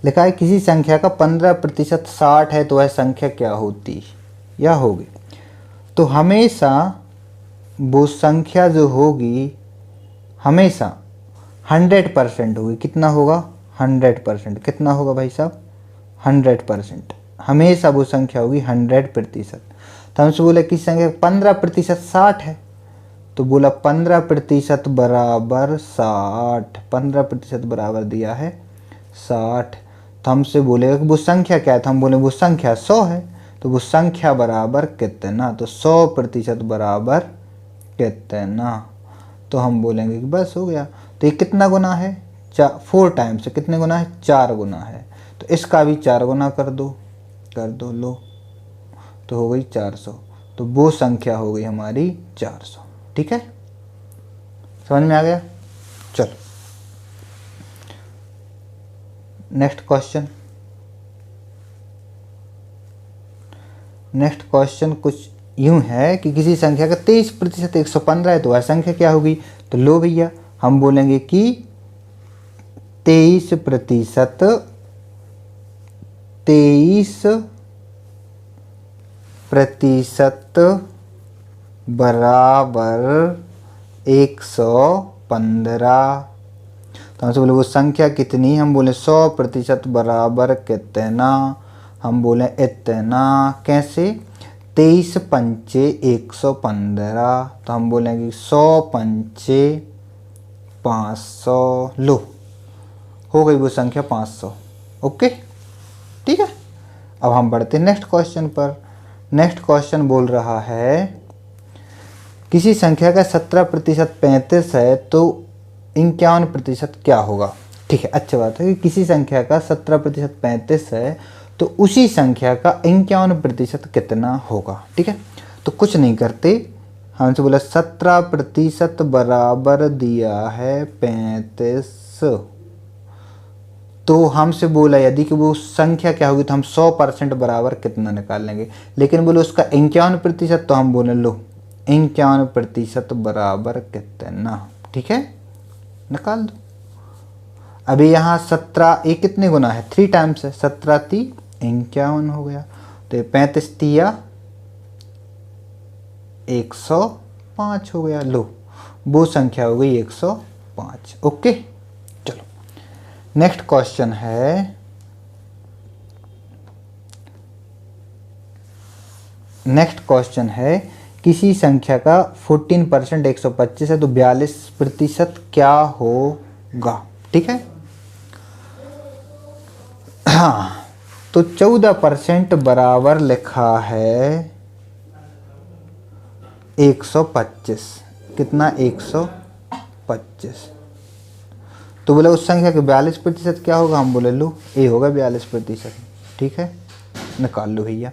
लिखा है किसी संख्या का 15% 60 है तो वह संख्या क्या होती या होगी। तो हमेशा वो संख्या जो होगी हमेशा 100% होगी। कितना होगा? 100%। कितना होगा भाई साहब? 100%। हमेशा वो संख्या होगी 100%। तो हमसे बोला किसी संख्या 15% 60 है, तो बोला 15% बराबर 60। 15% बराबर दिया है 60। तो हमसे बोलेगा कि वो संख्या क्या है, तो हम बोले वो संख्या 100 है। तो वो संख्या बराबर कितना? तो 100% बराबर कितना? तो हम बोलेंगे कि बस हो गया। तो ये कितना गुना है? 4 टाइम्स। कितने गुना है? 4 गुना है। तो इसका भी 4 गुना कर दो लो, तो हो गई 400। तो वो संख्या हो गई हमारी 400। ठीक है, समझ में आ गया? चलो नेक्स्ट क्वेश्चन। नेक्स्ट क्वेश्चन कुछ यूं है कि किसी संख्या का 23% 115 है तो वह संख्या क्या होगी। तो लो भैया, हम बोलेंगे कि 23% 23% बराबर 115। तो हमसे बोले वो संख्या कितनी, हम बोले 100% बराबर कितना, हम बोले इतना। कैसे? 23 पंचे 115। तो हम बोलेंगे 100 पंचे 500। लो, हो गई वो संख्या 500। ओके, ठीक है। अब हम बढ़ते हैं नेक्स्ट क्वेश्चन पर। नेक्स्ट क्वेश्चन बोल रहा है किसी संख्या का 17% 35 है तो 51% क्या होगा। ठीक है, अच्छी बात है कि किसी संख्या का 17% 35 है तो उसी संख्या का 51% कितना होगा। ठीक है, तो कुछ नहीं करते, हमसे बोला 17% बराबर दिया है 35। तो हमसे बोला यदि कि वो संख्या क्या होगी, तो हम 100% बराबर कितना निकाल लेंगे। लेकिन बोले उसका 51%, तो हम बोले लो 51% बराबर कितना। ठीक है, निकाल दो। अभी यहाँ 17 ये कितने गुना है? 3 टाइम्स है। 17 × 3 51 हो गया। तो ये 35 × 105 हो गया। लो, वो संख्या हो गई 105। ओके, चलो नेक्स्ट क्वेश्चन है। नेक्स्ट क्वेश्चन है किसी संख्या का 14% 125 है तो 42% क्या होगा। ठीक है, हाँ, तो 14% बराबर लिखा है 125। कितना? 125। तो बोले उस संख्या के 42% क्या होगा, हम बोले लो ये होगा 42%। ठीक है, निकाल लो भैया।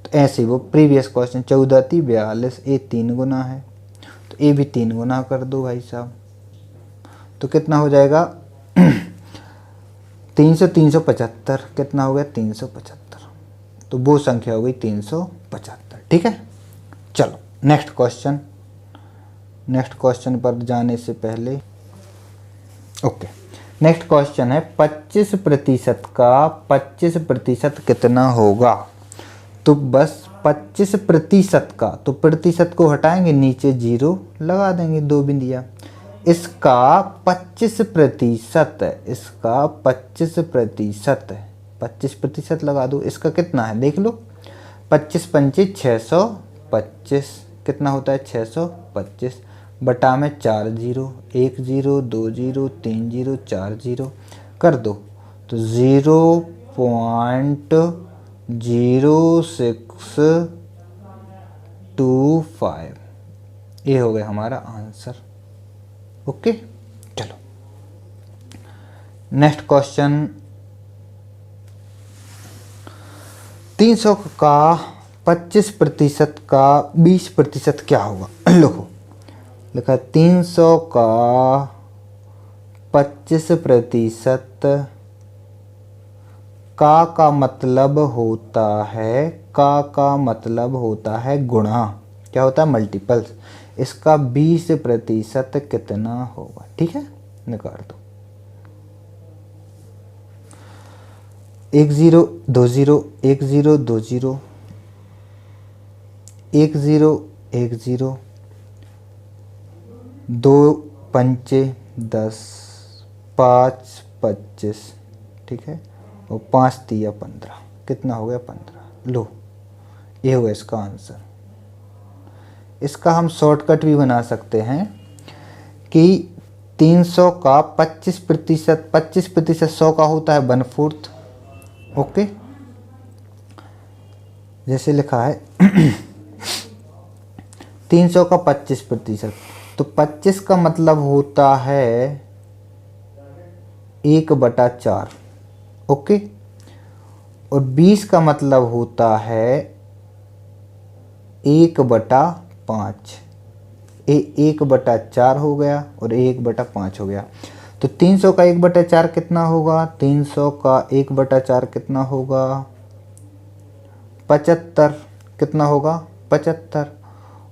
तो ऐसे वो प्रीवियस क्वेश्चन 14 × 42, ये 3 गुना है, तो ये भी 3 गुना कर दो भाई साहब। तो कितना हो जाएगा? 300 375। कितना हो गया? 375। तो वो संख्या हो गई 375। ठीक है, चलो नेक्स्ट क्वेश्चन। नेक्स्ट क्वेश्चन पर जाने से पहले ओके, नेक्स्ट क्वेश्चन है 25% का 25% कितना होगा। तो बस 25% का, तो प्रतिशत को हटाएंगे, नीचे 0 लगा देंगे, 2 बिंदिया। इसका 25%, इसका 25%, 25% लगा दो। इसका कितना है देख लो, 25 पंचे 625। कितना होता है? 625। बटा में 4 0, 1 0 2 0 3 0 4 0 कर दो, तो 0.0625 ये हो गया हमारा आंसर। ओके, चलो नेक्स्ट क्वेश्चन। 300 का 25% का 20% क्या होगा। लिखो, लिखा 300 का 25% का मतलब होता है, का मतलब होता है गुणा। क्या होता है? मल्टीपल्स। इसका 20% कितना होगा। ठीक है, निकाल दो। एक जीरो दो जीरो, एक जीरो दो जीरो, एक जीरो एक जीरो, दो पंचे 10, 5 25, ठीक है, और 5 तिया 15, कितना हो गया 15। लो ये होगा इसका आंसर। इसका हम शॉर्टकट भी बना सकते हैं कि 300 का 25%, 25% 100 का होता है 1/4। ओके, जैसे लिखा है 300 का 25%, तो 25 का मतलब होता है 1/4। ओके, और 20 का मतलब होता है 1/5। 1/4 हो गया और 1/5 हो गया। तो 300 का 1/4 कितना होगा? 300 का 1/4 कितना होगा? 75। कितना होगा? 75।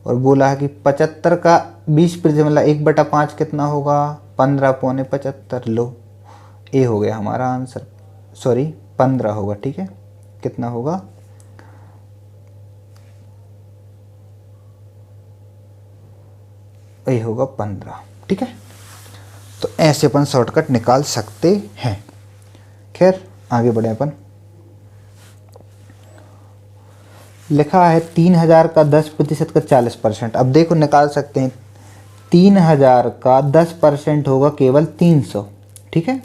और बोला है कि 75 का 20% मतलब 1/5 कितना होगा? 15 पौने 75। लो ये हो गया हमारा आंसर, सॉरी 15 होगा, ठीक है। कितना होगा? ये होगा 15, ठीक है। तो ऐसे अपन शॉर्टकट निकाल सकते हैं। खैर आगे बढ़े अपन। लिखा है 3000 का 10% का 40%। अब देखो निकाल सकते हैं। 3000 का 10% होगा केवल 300, ठीक है,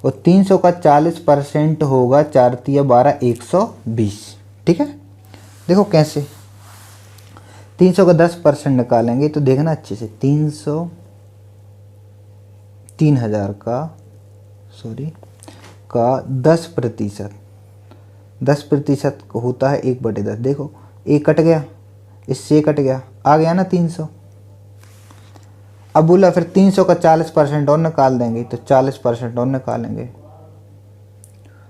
और 300 का 40% होगा 4 तिया 12, 120, ठीक है। देखो कैसे 300 का 10% निकालेंगे तो देखना अच्छे से। 3000 का 10%, 10% होता है 1/10। देखो एक कट गया, इससे कट गया, आ गया ना 300। अब बोला फिर 300 का 40% और निकाल देंगे, तो 40% और निकालेंगे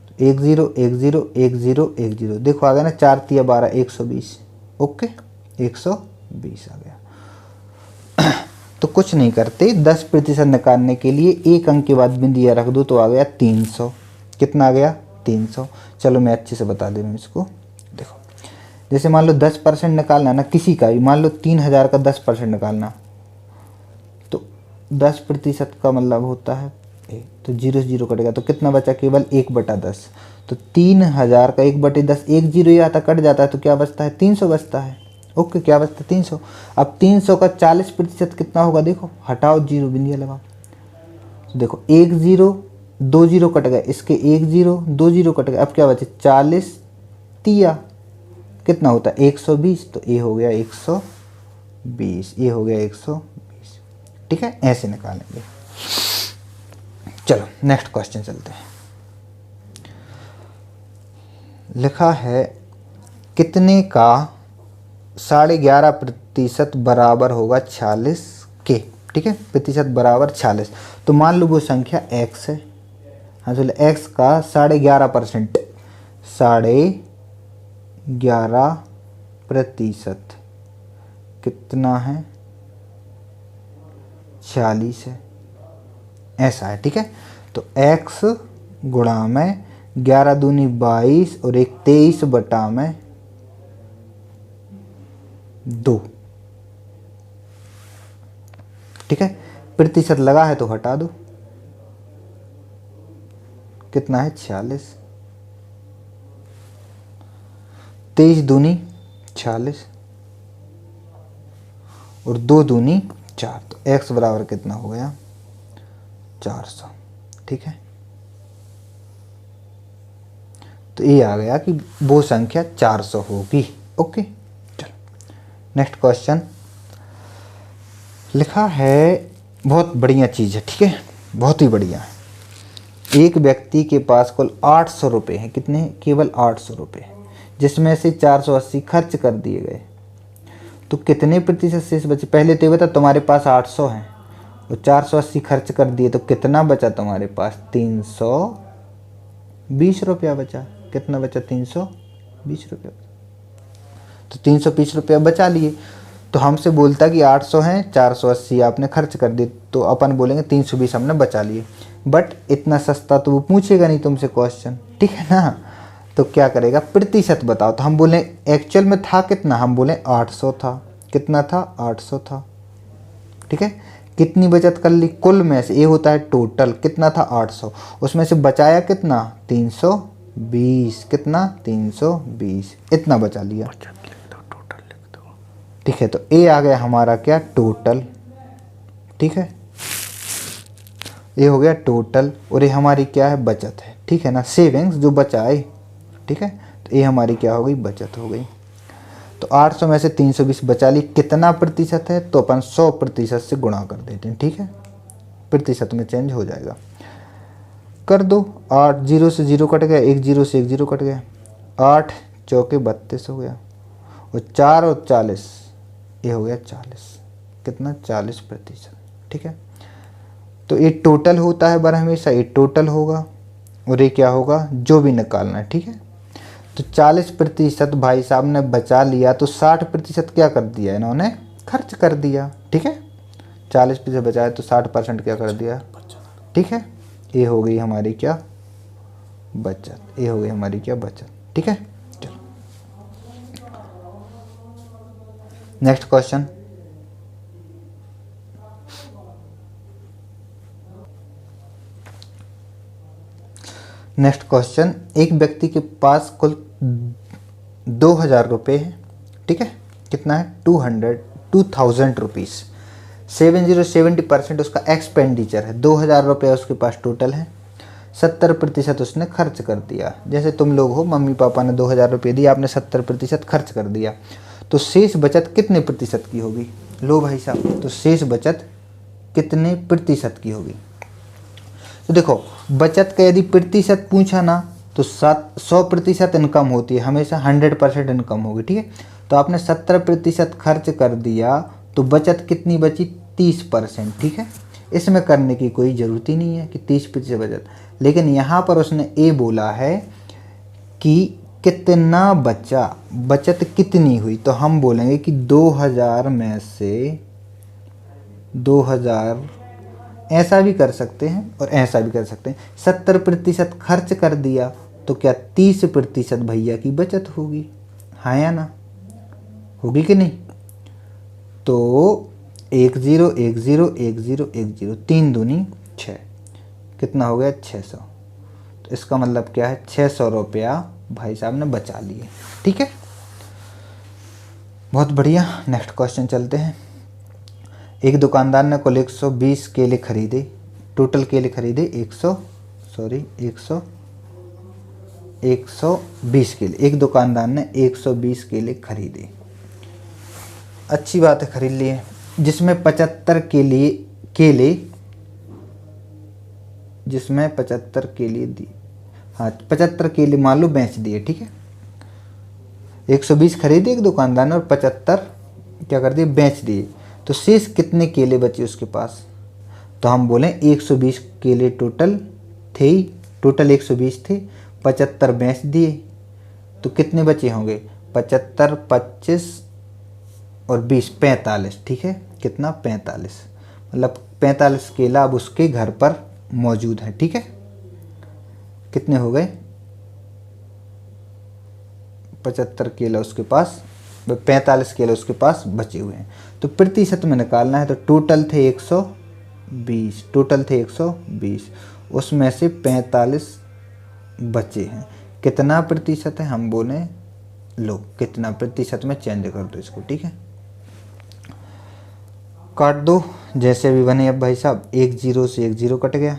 तो 1 0 1 0 1 0 1 0, देखो आ गया ना 4 तिया 12, 120। ओके 120 आ गया। तो कुछ नहीं करते, 10% निकालने के लिए एक अंक के बाद बिंदिया रख दो तो आ गया 300। कितना आ गया? 300। चलो मैं अच्छे से बता दे रहा हूँ इसको। देखो जैसे मान लो 10% निकालना ना किसी का भी, मान लो 3000 का 10% निकालना, तो 10% का मतलब होता है तो 0 से 0 कटेगा, तो कितना बचा? केवल 1/10। तो 3000 का 1/10, 1 0 ही आता कट जाता है, तो क्या बचता है? 300 बचता है। ओके क्या बचता है? 300। अब 300 का 40% कितना होगा? देखो हटाओ, 0 बिंदिया लगाओ, तो देखो 1 0 2 0 कट गए, इसके 1 0 2 0 कट गए, अब क्या बचे? 40 तिया कितना होता है? 120। तो ये हो गया 120, ये हो गया 120, ठीक है। ऐसे निकालेंगे। चलो नेक्स्ट क्वेश्चन चलते हैं। लिखा है कितने का 11.5% बराबर होगा 46 के, ठीक है। प्रतिशत बराबर 46। तो मान लो वो संख्या x है। हाँ चलो x का 11.5%, 11.5% कितना है? 46 है, ऐसा है, ठीक है। तो x गुणा में 11 दूनी 22 और 1 23 बटा में 2, ठीक है। प्रतिशत लगा है तो हटा दो, कितना है? 46। 23 दूनी 46 और 2 दूनी 4, तो x बराबर कितना हो गया? 400, ठीक है। तो ये आ गया कि वो संख्या 400 होगी। ओके चलो नेक्स्ट क्वेश्चन। लिखा है बहुत बढ़िया चीज़ है, ठीक है, बहुत ही बढ़िया है। एक व्यक्ति के पास कुल 800 रुपये हैं। कितने? केवल 800 रुपये, जिसमें से 480 खर्च कर दिए गए, तो कितने प्रतिशत शेष बचे? पहले तो ये बता, तुम्हारे पास 800 हैं और 480 खर्च कर दिए, तो कितना बचा तुम्हारे पास? 320 रुपया बचा। कितना बचा? 320 रुपया। तो 320 रुपया बचा लिए। तो हमसे बोलता कि 800 हैं, 480 आपने खर्च कर दी, तो अपन बोलेंगे 320 हमने बचा लिए। बट इतना सस्ता तो वो पूछेगा नहीं तुमसे क्वेश्चन, ठीक है ना। तो क्या करेगा, प्रतिशत बताओ। तो हम बोले एक्चुअल में था कितना, हम बोले 800 था। कितना था, 800 था, ठीक है। कितनी बचत कर ली, कुल में से, ये होता है टोटल, कितना था 800, उसमें से बचाया कितना 320, कितना 320, इतना बचा लिया, ठीक है। तो ये आ गया हमारा क्या, टोटल, ठीक है। ये हो गया टोटल, और ये हमारी क्या है, बचत है, ठीक है ना, सेविंग्स जो बचाए, ठीक है। तो ये हमारी क्या हो गई, बचत हो गई। तो 800 में से 320 बचा ली, कितना प्रतिशत है, तो अपन 100% से गुणा कर देते हैं, ठीक है, प्रतिशत में चेंज हो जाएगा। कर दो, 8 0 से 0 कट गया, 1 0 से 1 0 कट गया, 8 चौके 32 हो गया, और 4 और 40, ये हो गया 40, कितना 40%, ठीक है। तो ये टोटल होता है बार हमेशा, ये टोटल होगा, और ये क्या होगा, जो भी निकालना है, ठीक है। तो 40% भाई साहब ने बचा लिया, तो 60% क्या कर दिया इन्होंने, खर्च कर दिया, ठीक है। 40% बचाया तो 60% क्या कर दिया, ठीक है। ये हो गई हमारी क्या, बचत, ये हो गई हमारी क्या, बचत, ठीक है। चलो नेक्स्ट क्वेश्चन। नेक्स्ट क्वेश्चन, एक व्यक्ति के पास कुल 2000 रुपये है, ठीक है। कितना है, 2000 रुपीज़। 70% उसका एक्सपेंडिचर है, 2000 रुपये उसके पास टोटल है, 70% उसने खर्च कर दिया। जैसे तुम लोग हो, मम्मी पापा ने 2000 रुपये दिए, आपने 70% खर्च कर दिया, तो शेष बचत कितने प्रतिशत की होगी। लो भाई साहब, तो शेष बचत कितने प्रतिशत की होगी। तो देखो, बचत का यदि प्रतिशत पूछा ना, तो 100% इनकम होती है हमेशा, 100% इनकम होगी, ठीक है। तो आपने 70% खर्च कर दिया, तो बचत कितनी बची, 30%, ठीक है। इसमें करने की कोई ज़रूरत ही नहीं है कि 30% बचत, लेकिन यहाँ पर उसने ये बोला है कि कितना बचा, बचत कितनी हुई। तो हम बोलेंगे कि 2000 में से 2000, ऐसा भी कर सकते हैं और ऐसा भी कर सकते हैं। 70% खर्च कर दिया, तो क्या 30% भैया की बचत होगी, हाँ या ना, होगी कि नहीं। तो 1 0 1 0 1 0 1 0, 3 दूनी 6, कितना हो गया 600। तो इसका मतलब क्या है, 600 रुपया भाई साहब ने बचा लिए, ठीक है। बहुत बढ़िया, नेक्स्ट क्वेश्चन चलते हैं। एक दुकानदार ने कुल 120 केले खरीदे, टोटल केले खरीदे 120 केले। एक दुकानदार ने 120 केले खरीदे, अच्छी बात है, खरीद लिए, जिसमें 75 केले जिसमें 75 केले दी, हाँ 75 केले मान लो बेच दिए, ठीक है। 120 खरीदे एक दुकानदार ने और 75 क्या कर दिए, बेच दिए। तो शेष कितने केले बचे उसके पास। तो हम बोलें 120 केले टोटल थे ही, टोटल 120 थे, 75 बेच दिए, तो कितने बचे होंगे, 75 25 और 20 45, ठीक है। कितना 45, मतलब 45 केला अब उसके घर पर मौजूद है, ठीक है। कितने हो गए, 75 केला उसके पास, 45 केले उसके पास बचे हुए हैं। तो प्रतिशत में निकालना है, तो टोटल थे 120, टोटल थे 120, उसमें से 45 बचे हैं, कितना प्रतिशत है, हम बोले लो कितना प्रतिशत में चेंज कर दो इसको, ठीक है। काट दो जैसे भी बने। अब भाई साहब 1 0 से 1 0 कट गया,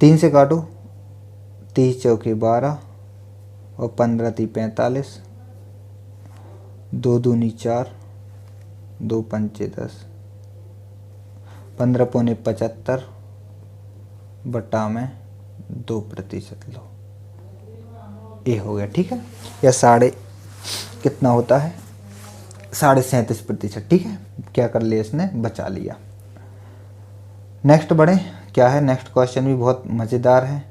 3 से काटो, 30 चौके 12 और 15 × 3 = 45, 2 दूनी 4, 2 पंचे 10, 15 पौने 75 बटा में 2% लो, ये हो गया, ठीक है। या साढ़े कितना होता है, 37.5%, ठीक है। क्या कर लिया इसने, बचा लिया। नेक्स्ट बढ़े, क्या है नेक्स्ट क्वेश्चन भी बहुत मज़ेदार है।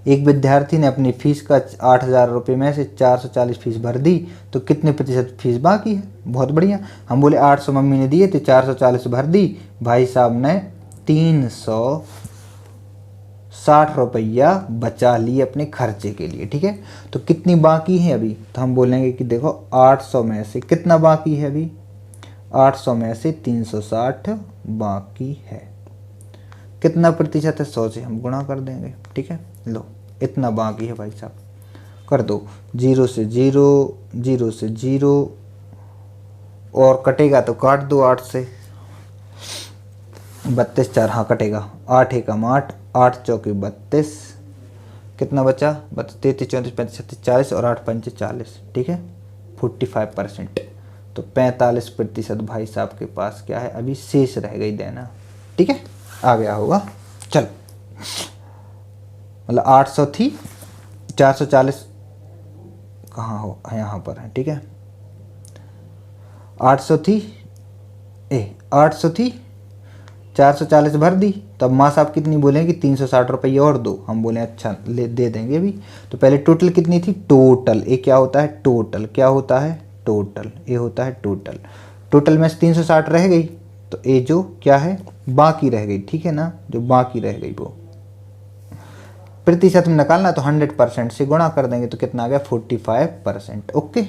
एक विद्यार्थी ने अपनी फीस का 8,000 रुपये में से 440 फीस भर दी, तो कितने प्रतिशत फीस बाकी है? बहुत बढ़िया। हम बोले 800 मम्मी ने दिए तो 440 भर दी, भाई साहब ने 360 रुपया बचा लिए अपने खर्चे के लिए। ठीक है, तो कितनी बाकी है अभी? तो हम बोलेंगे कि देखो 800 में से कितना बाकी है अभी? 800 में से 360 बाकी है। कितना प्रतिशत है? 100 से हम गुणा कर देंगे। ठीक है, लो इतना बाकी है भाई साहब, कर दो। 0 से 0, 0 से 0 और कटेगा तो काट दो 8 से। 32 4 हाँ कटेगा। 8 एकम 8, 8 चौके 32, कितना बचा? 33 34 35 36 40 और 8 पंचे 40। ठीक है, 45%। तो 45% भाई साहब के पास क्या है अभी शेष रह गई देना। ठीक है, आ गया होगा। चलो, मतलब 800 थी, 440 कहाँ हो? यहाँ पर है। ठीक है, 800 थी, 800 थी, 440 भर दी, तो अब माँ साहब कितनी बोलेंगे? 360 रुपये और दो। हम बोले अच्छा ले दे देंगे अभी। तो पहले टोटल कितनी थी? टोटल, ये क्या होता है? टोटल क्या होता है? टोटल, ये होता है टोटल। टोटल में से 360 रह गई, तो ये जो क्या है बाकी रह गई। ठीक है ना, जो बाकी रह गई वो प्रतिशत में निकालना, तो 100% से गुणा कर देंगे, तो कितना आ गया? 45%। ओके।